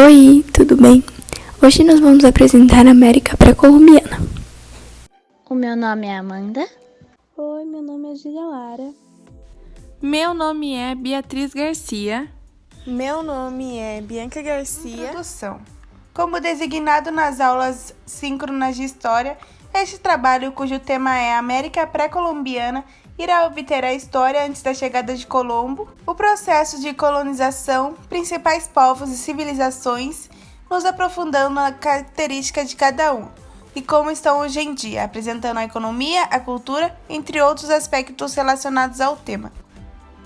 Oi, tudo bem? Hoje nós vamos apresentar a América pré-colombiana. O meu nome é Amanda. Oi, meu nome é Julia Lara. Meu nome é Beatriz Garcia. Meu nome é Bianca Garcia. Introdução. Como designado nas aulas síncronas de História, este trabalho, cujo tema é América pré-colombiana, irá obter a história antes da chegada de Colombo, o processo de colonização, principais povos e civilizações, nos aprofundando na característica de cada um, e como estão hoje em dia, apresentando a economia, a cultura, entre outros aspectos relacionados ao tema.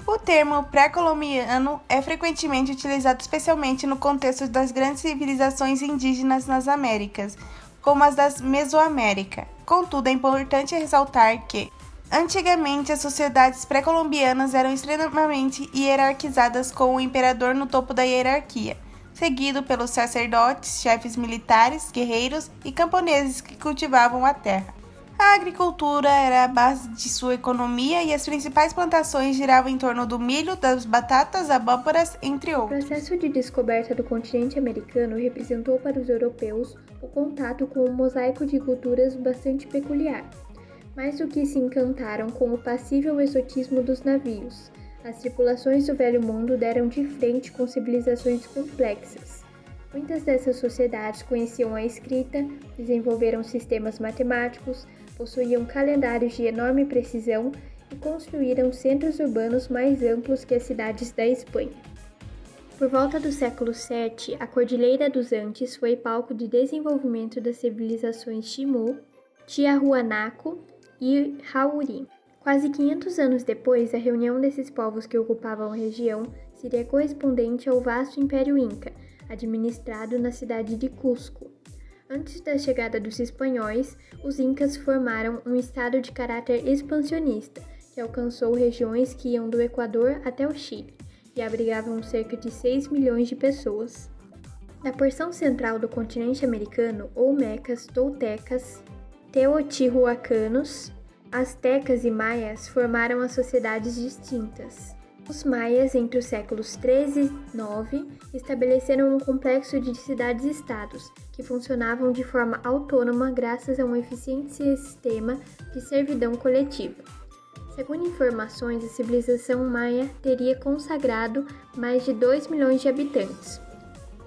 O termo pré-colombiano é frequentemente utilizado especialmente no contexto das grandes civilizações indígenas nas Américas, como as da Mesoamérica. Contudo, é importante ressaltar que, antigamente, as sociedades pré-colombianas eram extremamente hierarquizadas, com o imperador no topo da hierarquia, seguido pelos sacerdotes, chefes militares, guerreiros e camponeses que cultivavam a terra. A agricultura era a base de sua economia e as principais plantações giravam em torno do milho, das batatas, abóboras, entre outros. O processo de descoberta do continente americano representou para os europeus o contato com um mosaico de culturas bastante peculiar. Mais do que se encantaram com o passível exotismo dos navios, as tripulações do Velho Mundo deram de frente com civilizações complexas. Muitas dessas sociedades conheciam a escrita, desenvolveram sistemas matemáticos, possuíam calendários de enorme precisão e construíram centros urbanos mais amplos que as cidades da Espanha. Por volta do século VII, a Cordilheira dos Andes foi palco de desenvolvimento das civilizações Chimú, Tiahuanaco e Hauri. Quase 500 anos depois, a reunião desses povos que ocupavam a região seria correspondente ao vasto Império Inca, administrado na cidade de Cusco. Antes da chegada dos espanhóis, os incas formaram um estado de caráter expansionista, que alcançou regiões que iam do Equador até o Chile, e abrigavam cerca de 6 milhões de pessoas. Na porção central do continente americano, olmecas, toltecas, teotihuacanos, astecas e maias formaram as sociedades distintas. Os maias, entre os séculos 13 e 9, estabeleceram um complexo de cidades-estados, que funcionavam de forma autônoma graças a um eficiente sistema de servidão coletiva. Segundo informações, a civilização maia teria consagrado mais de 2 milhões de habitantes.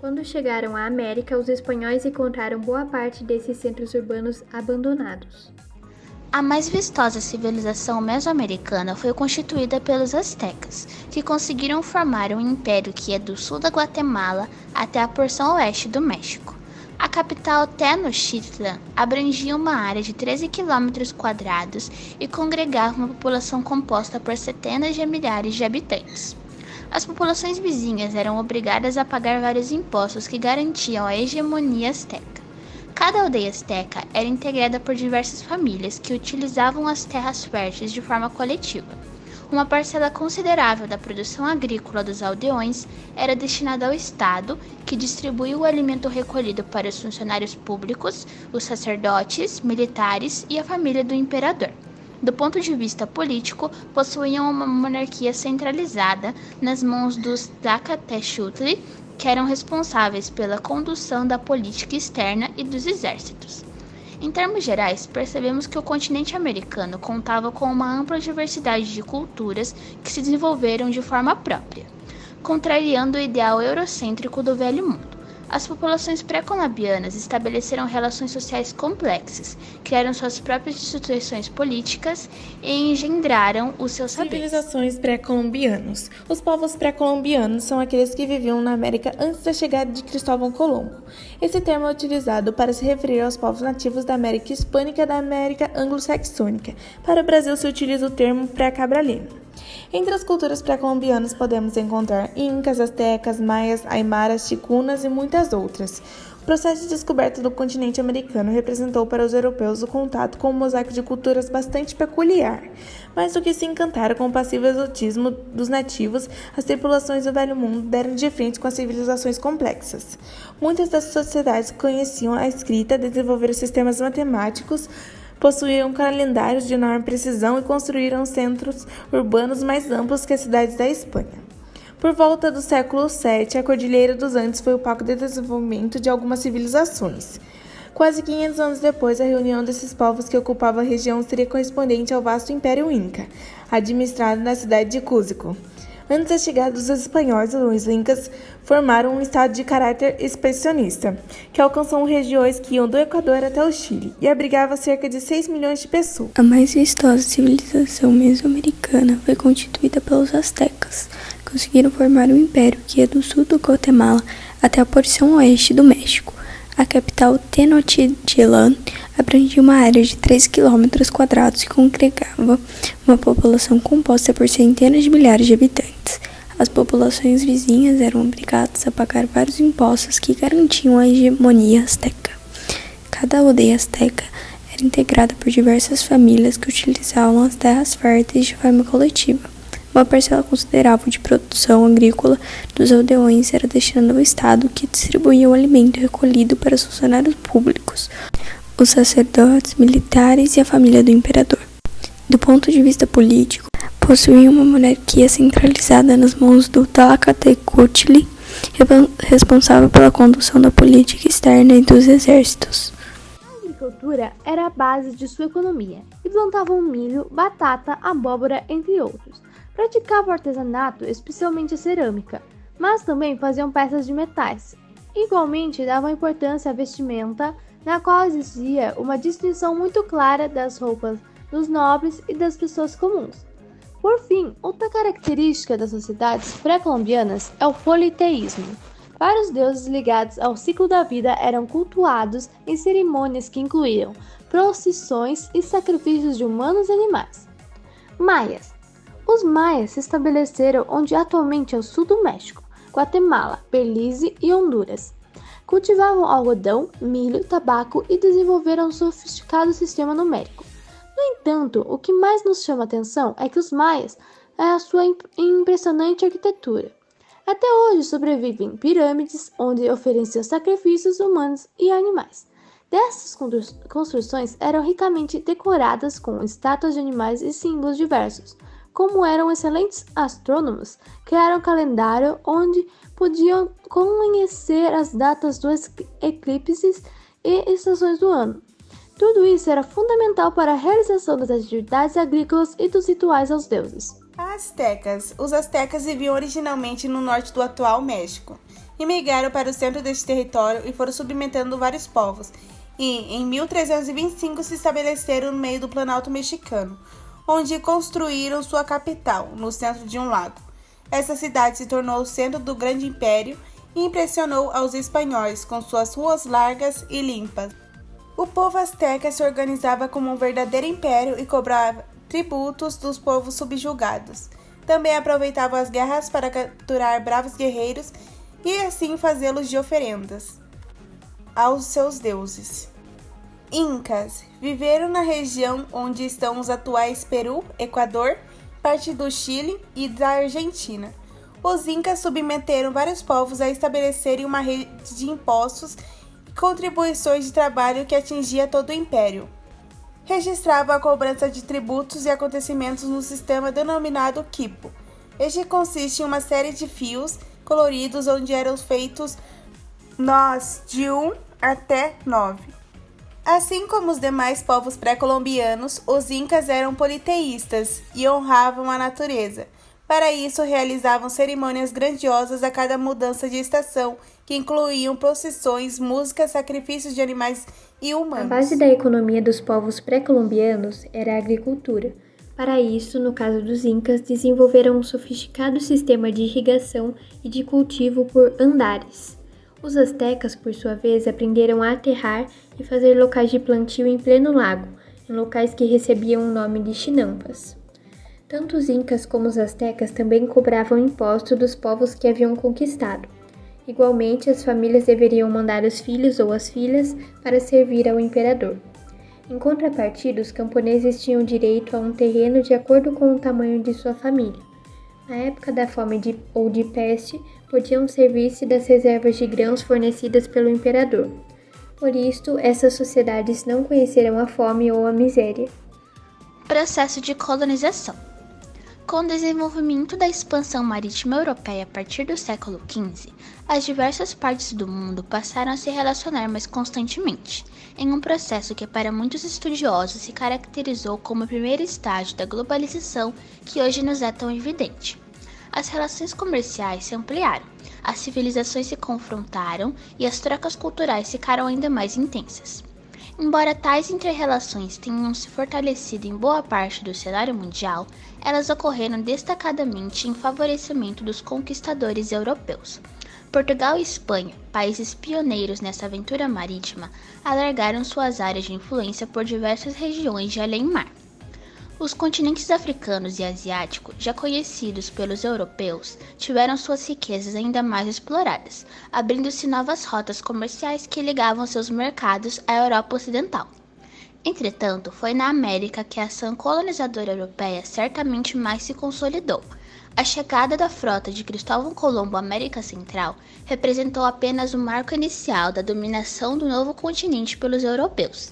Quando chegaram à América, os espanhóis encontraram boa parte desses centros urbanos abandonados. A mais vistosa civilização mesoamericana foi constituída pelos astecas, que conseguiram formar um império que ia do sul da Guatemala até a porção oeste do México. A capital Tenochtitlan abrangia uma área de 13 km² e congregava uma população composta por centenas de milhares de habitantes. As populações vizinhas eram obrigadas a pagar vários impostos que garantiam a hegemonia asteca. Cada aldeia asteca era integrada por diversas famílias que utilizavam as terras férteis de forma coletiva. Uma parcela considerável da produção agrícola dos aldeões era destinada ao Estado, que distribuía o alimento recolhido para os funcionários públicos, os sacerdotes, militares e a família do imperador. Do ponto de vista político, possuíam uma monarquia centralizada nas mãos dos Tlacatecutli, que eram responsáveis pela condução da política externa e dos exércitos. Em termos gerais, percebemos que o continente americano contava com uma ampla diversidade de culturas que se desenvolveram de forma própria, contrariando o ideal eurocêntrico do Velho Mundo. As populações pré-colombianas estabeleceram relações sociais complexas, criaram suas próprias instituições políticas e engendraram os seus saberes. Civilizações pré-colombianos. Os povos pré-colombianos são aqueles que viviam na América antes da chegada de Cristóvão Colombo. Esse termo é utilizado para se referir aos povos nativos da América Hispânica e da América Anglo-Saxônica. Para o Brasil se utiliza o termo pré-cabralino. Entre as culturas pré-colombianas podemos encontrar incas, astecas, maias, aimaras, ticunas e muitas outras. O processo de descoberta do continente americano representou para os europeus o contato com um mosaico de culturas bastante peculiar. Mais do que se encantaram com o passivo exotismo dos nativos, as tripulações do Velho Mundo deram de frente com as civilizações complexas. Muitas das sociedades conheciam a escrita, desenvolveram sistemas matemáticos, possuíam calendários de enorme precisão e construíram centros urbanos mais amplos que as cidades da Espanha. Por volta do século VII, a Cordilheira dos Andes foi o palco de desenvolvimento de algumas civilizações. Quase 500 anos depois, a reunião desses povos que ocupavam a região seria correspondente ao vasto Império Inca, administrado na cidade de Cusco. Antes da chegada dos espanhóis, os incas formaram um estado de caráter expansionista, que alcançou regiões que iam do Equador até o Chile e abrigava cerca de 6 milhões de pessoas. A mais vistosa civilização mesoamericana foi constituída pelos astecas. Conseguiram formar um império que ia do sul do Guatemala até a porção oeste do México. A capital, Tenochtitlan, abrangia uma área de 3 km² e congregava uma população composta por centenas de milhares de habitantes. As populações vizinhas eram obrigadas a pagar vários impostos que garantiam a hegemonia asteca. Cada aldeia asteca era integrada por diversas famílias que utilizavam as terras férteis de forma coletiva. Uma parcela considerável de produção agrícola dos aldeões era destinada ao Estado, que distribuía o alimento recolhido para os funcionários públicos, os sacerdotes, militares e a família do imperador. Do ponto de vista político, possuía uma monarquia centralizada nas mãos do Tlacatecuhtli, responsável pela condução da política externa e dos exércitos. A agricultura era a base de sua economia e plantavam milho, batata, abóbora, entre outros. Praticavam artesanato, especialmente a cerâmica, mas também faziam peças de metais. Igualmente, davam importância à vestimenta, na qual existia uma distinção muito clara das roupas dos nobres e das pessoas comuns. Por fim, outra característica das sociedades pré-colombianas é o politeísmo. Vários deuses ligados ao ciclo da vida eram cultuados em cerimônias que incluíam procissões e sacrifícios de humanos e animais. Maias. Os maias se estabeleceram onde atualmente é o sul do México, Guatemala, Belize e Honduras. Cultivavam algodão, milho, tabaco e desenvolveram um sofisticado sistema numérico. No entanto, o que mais nos chama a atenção é que os maias é a sua impressionante arquitetura. Até hoje sobrevivem pirâmides onde ofereciam sacrifícios humanos e animais. Dessas construções eram ricamente decoradas com estátuas de animais e símbolos diversos. Como eram excelentes astrônomos, criaram um calendário onde podiam conhecer as datas dos eclipses e estações do ano. Tudo isso era fundamental para a realização das atividades agrícolas e dos rituais aos deuses. Aztecas. Os astecas viviam originalmente no norte do atual México e migraram para o centro deste território e foram submetendo vários povos. E, em 1325, se estabeleceram no meio do Planalto Mexicano, onde construíram sua capital, no centro de um lago. Essa cidade se tornou o centro do grande império e impressionou aos espanhóis com suas ruas largas e limpas. O povo asteca se organizava como um verdadeiro império e cobrava tributos dos povos subjugados. Também aproveitava as guerras para capturar bravos guerreiros e assim fazê-los de oferendas aos seus deuses. Incas viveram na região onde estão os atuais Peru, Equador, parte do Chile e da Argentina. Os Incas submeteram vários povos a estabelecerem uma rede de impostos e contribuições de trabalho que atingia todo o império. Registravam a cobrança de tributos e acontecimentos no sistema denominado quipo. Este consiste em uma série de fios coloridos onde eram feitos nós de 1 até 9. Assim como os demais povos pré-colombianos, os incas eram politeístas e honravam a natureza. Para isso, realizavam cerimônias grandiosas a cada mudança de estação, que incluíam procissões, músicas, sacrifícios de animais e humanos. A base da economia dos povos pré-colombianos era a agricultura. Para isso, no caso dos incas, desenvolveram um sofisticado sistema de irrigação e de cultivo por andares. Os astecas, por sua vez, aprenderam a aterrar e fazer locais de plantio em pleno lago, em locais que recebiam o nome de chinampas. Tanto os incas como os astecas também cobravam imposto dos povos que haviam conquistado. Igualmente, as famílias deveriam mandar os filhos ou as filhas para servir ao imperador. Em contrapartida, os camponeses tinham direito a um terreno de acordo com o tamanho de sua família. Na época da fome ou de peste, podiam servir-se das reservas de grãos fornecidas pelo imperador. Por isto, essas sociedades não conheceram a fome ou a miséria. Processo de colonização. Com o desenvolvimento da expansão marítima europeia a partir do século XV, as diversas partes do mundo passaram a se relacionar mais constantemente, em um processo que para muitos estudiosos se caracterizou como o primeiro estágio da globalização que hoje nos é tão evidente. As relações comerciais se ampliaram, as civilizações se confrontaram e as trocas culturais ficaram ainda mais intensas. Embora tais inter-relações tenham se fortalecido em boa parte do cenário mundial, elas ocorreram destacadamente em favorecimento dos conquistadores europeus. Portugal e Espanha, países pioneiros nessa aventura marítima, alargaram suas áreas de influência por diversas regiões de além-mar. Os continentes africanos e asiático, já conhecidos pelos europeus, tiveram suas riquezas ainda mais exploradas, abrindo-se novas rotas comerciais que ligavam seus mercados à Europa Ocidental. Entretanto, foi na América que a ação colonizadora europeia certamente mais se consolidou. A chegada da frota de Cristóvão Colombo à América Central representou apenas o marco inicial da dominação do novo continente pelos europeus.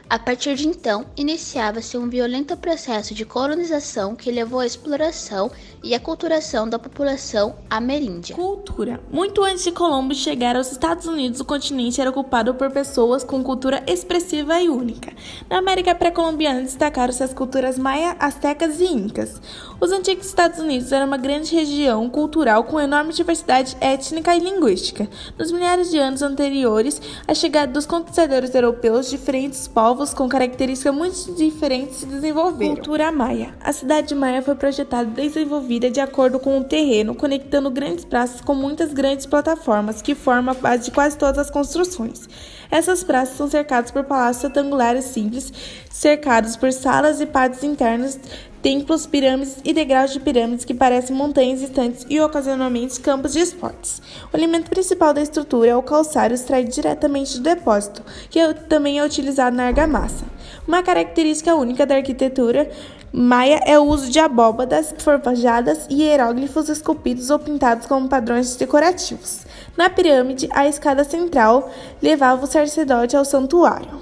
A partir de então, iniciava-se um violento processo de colonização que levou à exploração e aculturação da população ameríndia. Cultura. Muito antes de Colombo chegar aos Estados Unidos, o continente era ocupado por pessoas com cultura expressiva e única. Na América pré-colombiana destacaram-se as culturas maia, astecas e incas. Os antigos Estados Unidos eram uma grande região cultural com enorme diversidade étnica e linguística. Nos milhares de anos anteriores à chegada dos conquistadores europeus, diferentes povos com características muito diferentes se desenvolveram. Cultura maia. A cidade maia foi projetada e desenvolvida de acordo com o terreno, conectando grandes praças com muitas grandes plataformas, que formam a base de quase todas as construções. Essas praças são cercadas por palácios retangulares simples, cercados por salas e pátios internos, templos, pirâmides e degraus de pirâmides que parecem montanhas distantes e ocasionalmente campos de esportes. O elemento principal da estrutura é o calcário extraído diretamente do depósito, que também é utilizado na argamassa. Uma característica única da arquitetura maia é o uso de abóbadas forjadas e hieróglifos esculpidos ou pintados como padrões decorativos. Na pirâmide, a escada central levava o sacerdote ao santuário.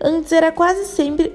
Antes era quase sempre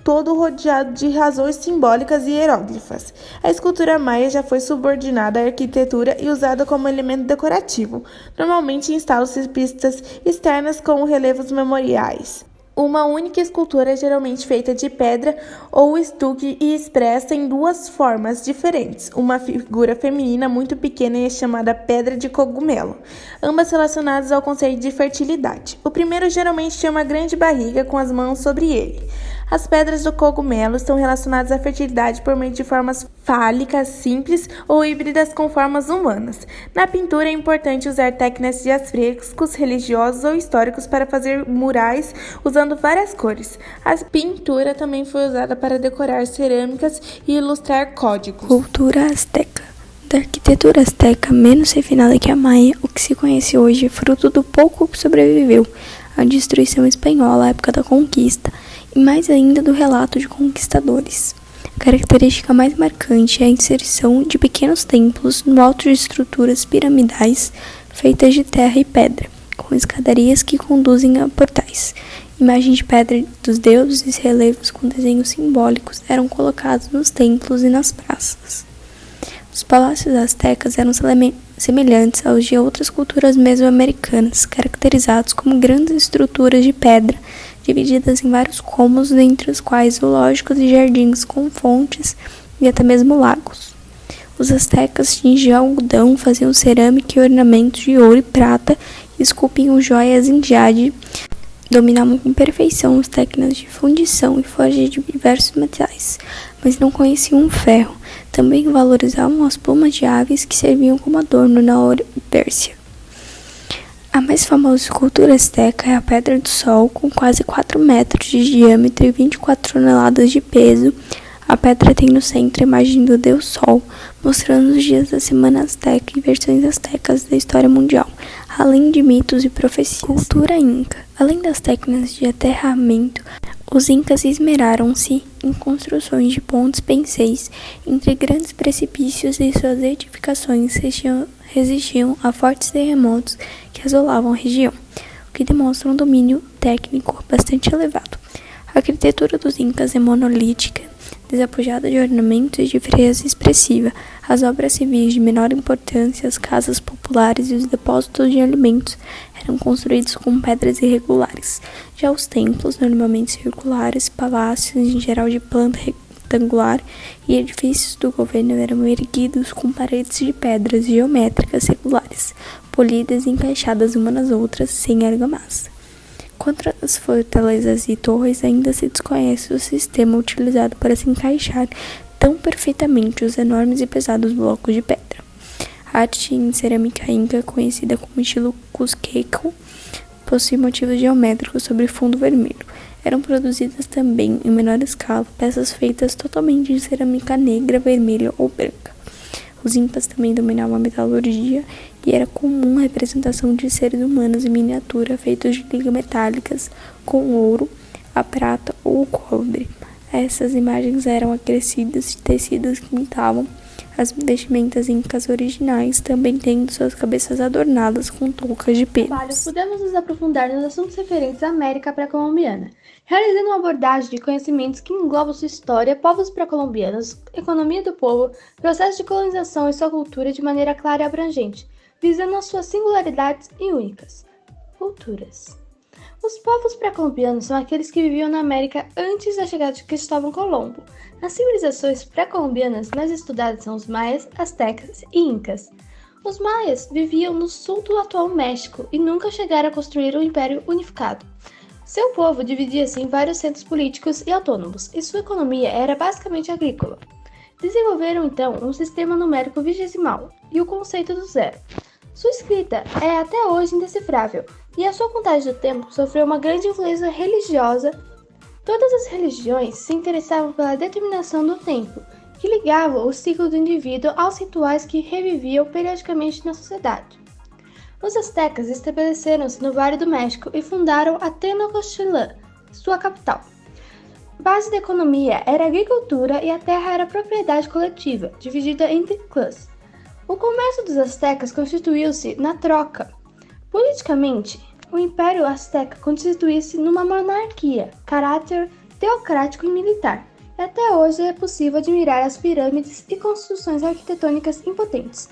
todo rodeado de razões simbólicas e hieróglifas. A escultura maia já foi subordinada à arquitetura e usada como elemento decorativo. Normalmente instalam-se pistas externas como relevos memoriais. Uma única escultura é geralmente feita de pedra ou estuque e expressa em duas formas diferentes. Uma figura feminina muito pequena é chamada pedra de cogumelo, ambas relacionadas ao conceito de fertilidade. O primeiro geralmente tem uma grande barriga com as mãos sobre ele. As pedras do cogumelo estão relacionadas à fertilidade por meio de formas fálicas simples ou híbridas com formas humanas. Na pintura é importante usar técnicas de afrescos religiosos ou históricos para fazer murais usando várias cores. A pintura também foi usada para decorar cerâmicas e ilustrar códigos. Cultura asteca. Da arquitetura asteca menos refinada que a maia, o que se conhece hoje é fruto do pouco que sobreviveu à destruição espanhola à época da conquista, e mais ainda do relato de conquistadores. A característica mais marcante é a inserção de pequenos templos no alto de estruturas piramidais feitas de terra e pedra, com escadarias que conduzem a portais. Imagens de pedra dos deuses e relevos com desenhos simbólicos eram colocados nos templos e nas praças. Os palácios astecas eram semelhantes aos de outras culturas mesoamericanas, caracterizados como grandes estruturas de pedra, divididas em vários cômodos, entre os quais zoológicos e jardins com fontes e até mesmo lagos. Os astecas tingiam algodão, faziam cerâmica e ornamentos de ouro e prata e esculpiam joias em jade. Dominavam com perfeição as técnicas de fundição e forja de diversos metais, mas não conheciam o ferro. Também valorizavam as plumas de aves que serviam como adorno na Pérsia. A mais famosa escultura asteca é a Pedra do Sol, com quase 4 metros de diâmetro e 24 toneladas de peso. A pedra tem no centro a imagem do Deus Sol, mostrando os dias da semana asteca e versões astecas da história mundial, além de mitos e profecias. Cultura inca. Além das técnicas de aterramento, os incas esmeraram-se em construções de pontes penseis entre grandes precipícios e suas edificações resistiam a fortes terremotos que assolavam a região, o que demonstra um domínio técnico bastante elevado. A arquitetura dos incas é monolítica, desapojada de ornamentos e de frieza expressiva. As obras civis de menor importância, as casas populares e os depósitos de alimentos eram construídos com pedras irregulares. Já os templos, normalmente circulares, palácios, em geral de planta retangular, e edifícios do governo eram erguidos com paredes de pedras geométricas regulares, polidas e encaixadas umas nas outras, sem argamassa. Quanto às fortalezas e torres, ainda se desconhece o sistema utilizado para se encaixar tão perfeitamente os enormes e pesados blocos de pedra. A arte em cerâmica inca, conhecida como estilo Cusqueco, possui motivos geométricos sobre fundo vermelho. Eram produzidas também, em menor escala, peças feitas totalmente de cerâmica negra, vermelha ou branca. Os incas também dominavam a metalurgia e era comum a representação de seres humanos em miniatura feitos de ligas metálicas com ouro, a prata ou o cobre. Essas imagens eram acrescidas de tecidos que imitavam as vestimentas incas originais, também tendo suas cabeças adornadas com toucas de pelos. Podemos nos aprofundar nos assuntos referentes à América pré-colombiana, realizando uma abordagem de conhecimentos que englobam sua história, povos pré-colombianos, economia do povo, processo de colonização e sua cultura de maneira clara e abrangente, visando as suas singularidades e únicas. Culturas. Os povos pré-colombianos são aqueles que viviam na América antes da chegada de Cristóvão Colombo. As civilizações pré-colombianas mais estudadas são os maias, astecas e incas. Os maias viviam no sul do atual México e nunca chegaram a construir um império unificado. Seu povo dividia-se em vários centros políticos e autônomos, e sua economia era basicamente agrícola. Desenvolveram então um sistema numérico vigesimal e o conceito do zero. Sua escrita é até hoje indecifrável, e a sua contagem do tempo sofreu uma grande influência religiosa. Todas as religiões se interessavam pela determinação do tempo, que ligava o ciclo do indivíduo aos rituais que reviviam periodicamente na sociedade. Os astecas estabeleceram-se no Vale do México e fundaram a Tenochtitlán, sua capital. Base da economia era a agricultura e a terra era propriedade coletiva, dividida entre clãs. O comércio dos astecas constituiu-se na troca. Politicamente, o Império Azteca constituía-se numa monarquia, caráter teocrático e militar, e até hoje é possível admirar as pirâmides e construções arquitetônicas impotentes.